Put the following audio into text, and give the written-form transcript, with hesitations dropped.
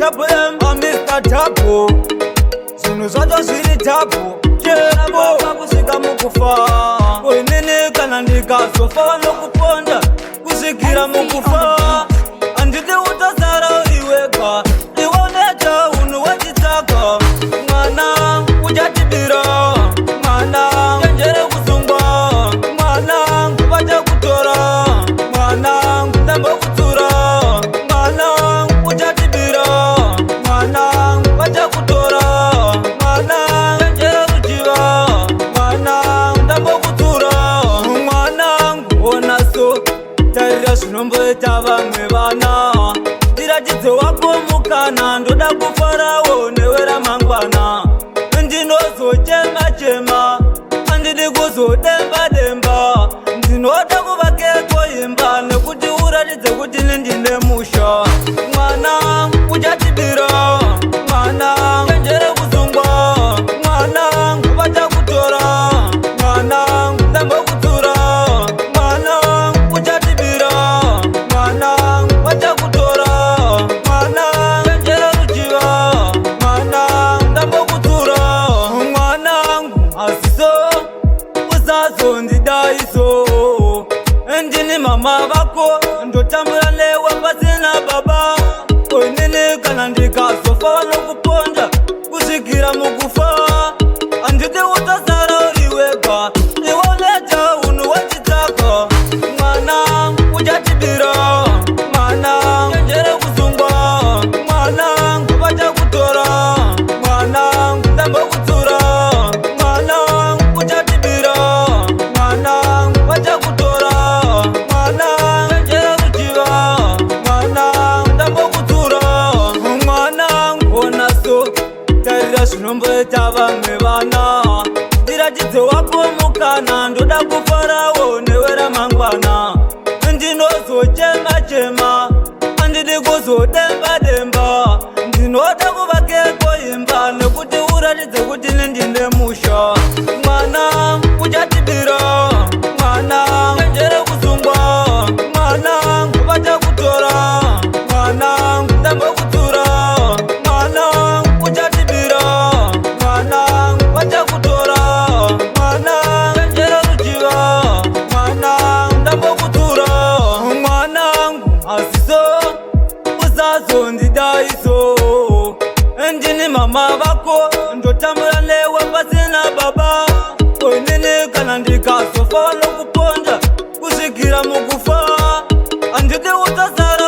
Double M, I'm Mr. Tapo. Zvinhu zvacho zviri tapo. Chera bova kusvika mukufa. Koinini kana ndikazofa vanokuponda kusvikira mukufa. Handidi utasara uri wega. Iwoneta unhu wachitsaka. Mwana uchatibira. Mwana chenjere kusungwa. Mwana vachakutora. Mwana ndambokutsura. Mwana uchatibira. Mwana vachakutora. Mwana chenjere ruchiva. Mwana ndambokutsura. Mwanangu ona so tarira zvinomboita vamwe vana. Ndiratidze wako mukana ndoda kufarawo newe ramangwana. Ndinozochema chema handidi kuzodemba demba. Ndinoda kuvakeko imba nekuti uratidze kuti ndine musha. Mwana uchatibira. Mwana chenjere kusungwa. Mwana vachakutora. Mwana ndambokutsura. Mwana uchatibira. Mwana vachakutora. Mwana chenjere ruchiva. Mwana ndambokutsura. Mwanangu asiso usazondidaiso. Ndini mama vako ndotambura newe pasina baba. Koinini kana ndikazofa vanokuponda kusvikira mukufa. Handidi utasara uri wega. Iwoneta unhu wachitsaka. Mwana uchatibira. Mwana chenjere kusungwa. Mwana vachakutora. Mwana ndambokutsura. Mwana uchatibira. Mwana vachakutora. Mwana chenjere ruchiva. Mwana ndambokutsura. Mwanangu ona so tarira zvinomboita vamwe vana. Ndiratidze wako mukana ndoda kufarawo newe ramangwana. Ndinozochema chema handidi kuzodemba demba. Ndinoda kuvakeko imba nekuti uratidze kuti ndine musha. Mwana uchatibira. Mwana chenjere kusungwa. Mwana vachakutora. Mwana ndambokutsura. Mwana uchatibira. Mwana vachakutora. Mwana chenjere ruchiva. Mwana ndambokutsura. Mwanangu asiso usazondidaiso. Ndini mama vako ndotambura newe pasina baba. Koinini kana ndikazofa vanokuponda kusvikira mukufa. Handidi utasara